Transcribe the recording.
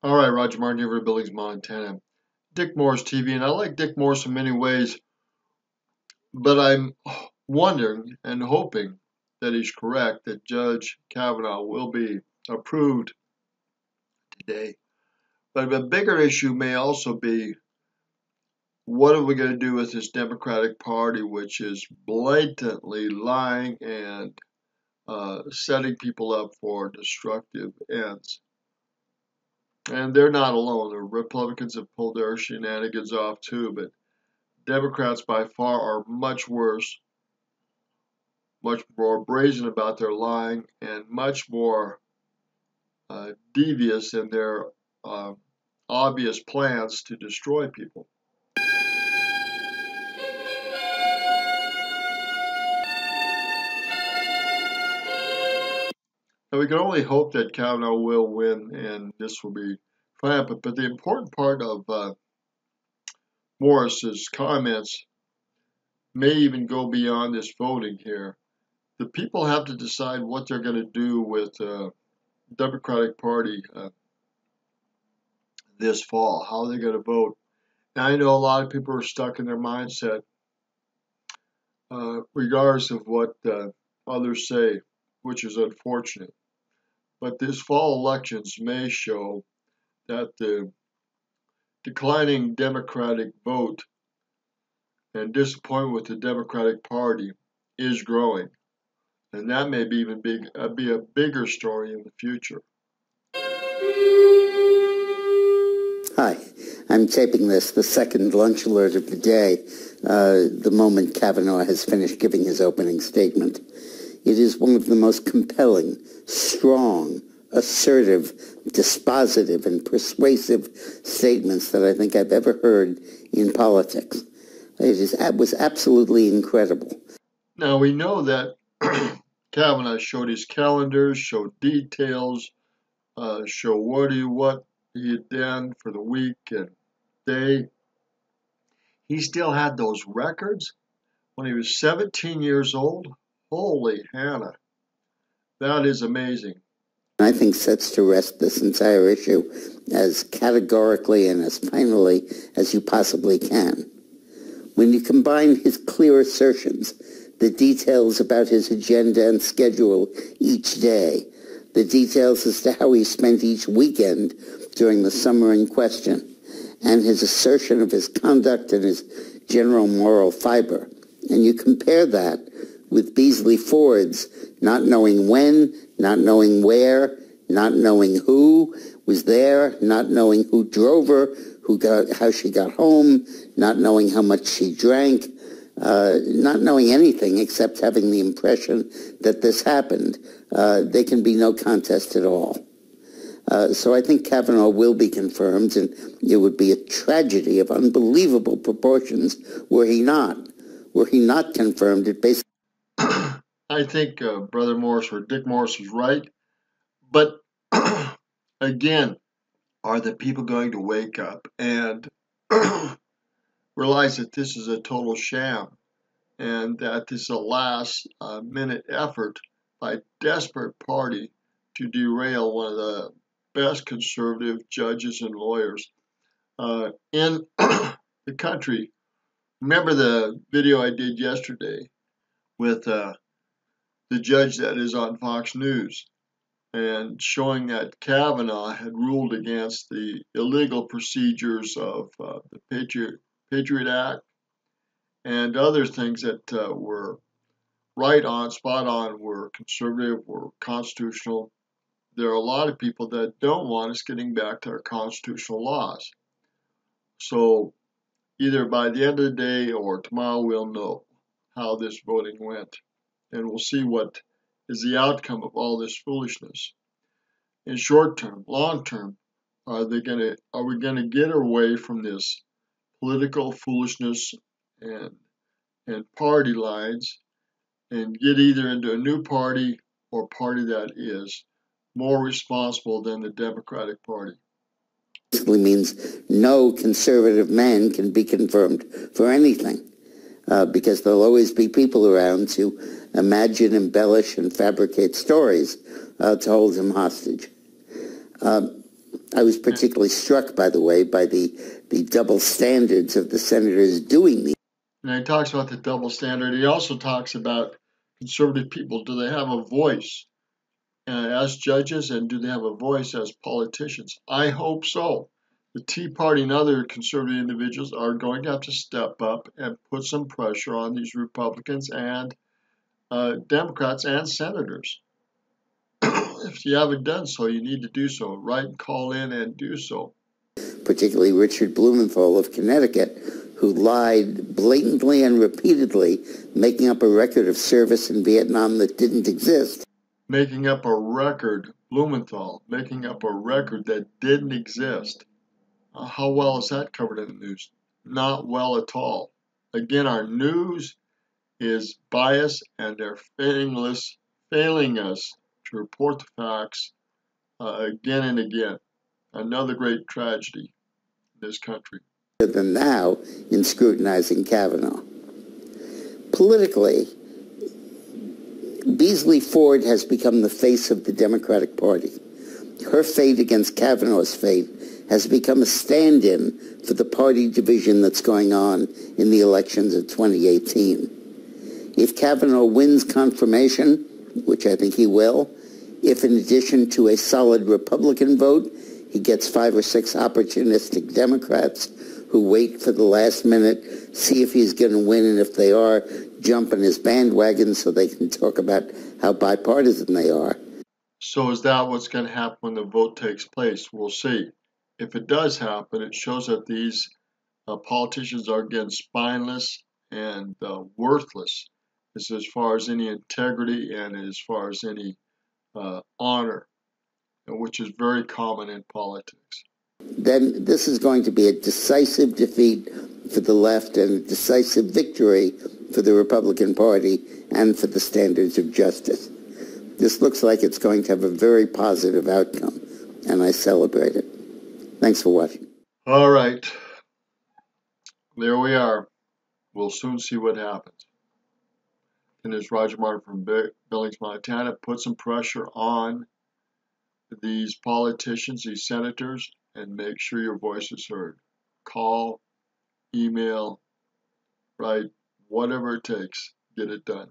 All right, Roger Martin here for Billings, Montana. Dick Morris TV, and I like Dick Morris in many ways, but I'm wondering and hoping that he's correct that Judge Kavanaugh will be approved today. But a bigger issue may also be what are we going to do with this Democratic Party, which is blatantly lying and setting people up for destructive ends. And they're not alone. The Republicans have pulled their shenanigans off too, but Democrats by far are much worse, much more brazen about their lying, and much more devious in their obvious plans to destroy people. And we can only hope that Kavanaugh will win and this will be triumphant. But the important part of Morris's comments may even go beyond this voting here. The people have to decide what they're going to do with Democratic Party this fall, how they're going to vote. And I know a lot of people are stuck in their mindset, regardless of what others say, which is unfortunate. But this fall elections may show that the declining Democratic vote and disappointment with the Democratic Party is growing. And that may be even be a bigger story in the future. Hi, I'm taping this, the second lunch alert of the day, the moment Kavanaugh has finished giving his opening statement. It is one of the most compelling, strong, assertive, dispositive, and persuasive statements that I think I've ever heard in politics. It was absolutely incredible. Now, we know that Kavanaugh showed his calendars, showed details, showed what he had done for the week and day. He still had those records when he was 17 years old. Holy Hannah. That is amazing. I think sets to rest this entire issue as categorically and as finally as you possibly can. When you combine his clear assertions, the details about his agenda and schedule each day, the details as to how he spent each weekend during the summer in question, and his assertion of his conduct and his general moral fiber, and you compare that with Beasley Ford's not knowing when, not knowing where, not knowing who was there, not knowing who drove her, how she got home, not knowing how much she drank, not knowing anything except having the impression that this happened. There can be no contest at all. So I think Kavanaugh will be confirmed, and it would be a tragedy of unbelievable proportions were he not confirmed. It basically I think Brother Morris or Dick Morris is right. But again, are the people going to wake up and realize that this is a total sham and that this is a last minute effort by a desperate party to derail one of the best conservative judges and lawyers in the country? Remember the video I did yesterday with the judge that is on Fox News and showing that Kavanaugh had ruled against the illegal procedures of the Patriot Act and other things that were right on, spot on, were conservative, were constitutional. There are a lot of people that don't want us getting back to our constitutional laws. So either by the end of the day or tomorrow we'll know how this voting went. And we'll see what is the outcome of all this foolishness. In short term, long term, are we gonna get away from this political foolishness and party lines and get either into a new party or party that is more responsible than the Democratic Party? means no conservative man can be confirmed for anything. Because there'll always be people around to imagine, embellish, and fabricate stories to hold him hostage. I was particularly struck, by the way, by the double standards of the senators doing these. And he talks about the double standard. He also talks about conservative people. Do they have a voice as judges, and do they have a voice as politicians? I hope so. The Tea Party and other conservative individuals are going to have to step up and put some pressure on these Republicans and Democrats and senators. If you haven't done so, you need to do so. Write, call in, and do so. Particularly Richard Blumenthal of Connecticut, who lied blatantly and repeatedly, making up a record of service in Vietnam that didn't exist. Making up a record, Blumenthal, making up a record that didn't exist. How well is that covered in the news? Not well at all. Again, our news is biased, and they're failing us to report the facts again and again. Another great tragedy in this country. Than now in scrutinizing Kavanaugh. Politically, Beasley Ford has become the face of the Democratic Party. Her fate against Kavanaugh's fate has become a stand-in for the party division that's going on in the elections of 2018. If Kavanaugh wins confirmation, which I think he will, if in addition to a solid Republican vote, he gets 5 or 6 opportunistic Democrats who wait for the last minute, see if he's going to win, and if they are, jump on his bandwagon so they can talk about how bipartisan they are. So is that what's going to happen when the vote takes place? We'll see. If it does happen, it shows that these politicians are, again, spineless and worthless as far as any integrity and as far as any honor, which is very common in politics. Then this is going to be a decisive defeat for the left and a decisive victory for the Republican Party and for the standards of justice. This looks like it's going to have a very positive outcome, and I celebrate it. Thanks for watching. All right. There we are. We'll soon see what happens. And as Roger Martin from Billings, Montana, put some pressure on these politicians, these senators, and make sure your voice is heard. Call, email, write, whatever it takes, get it done.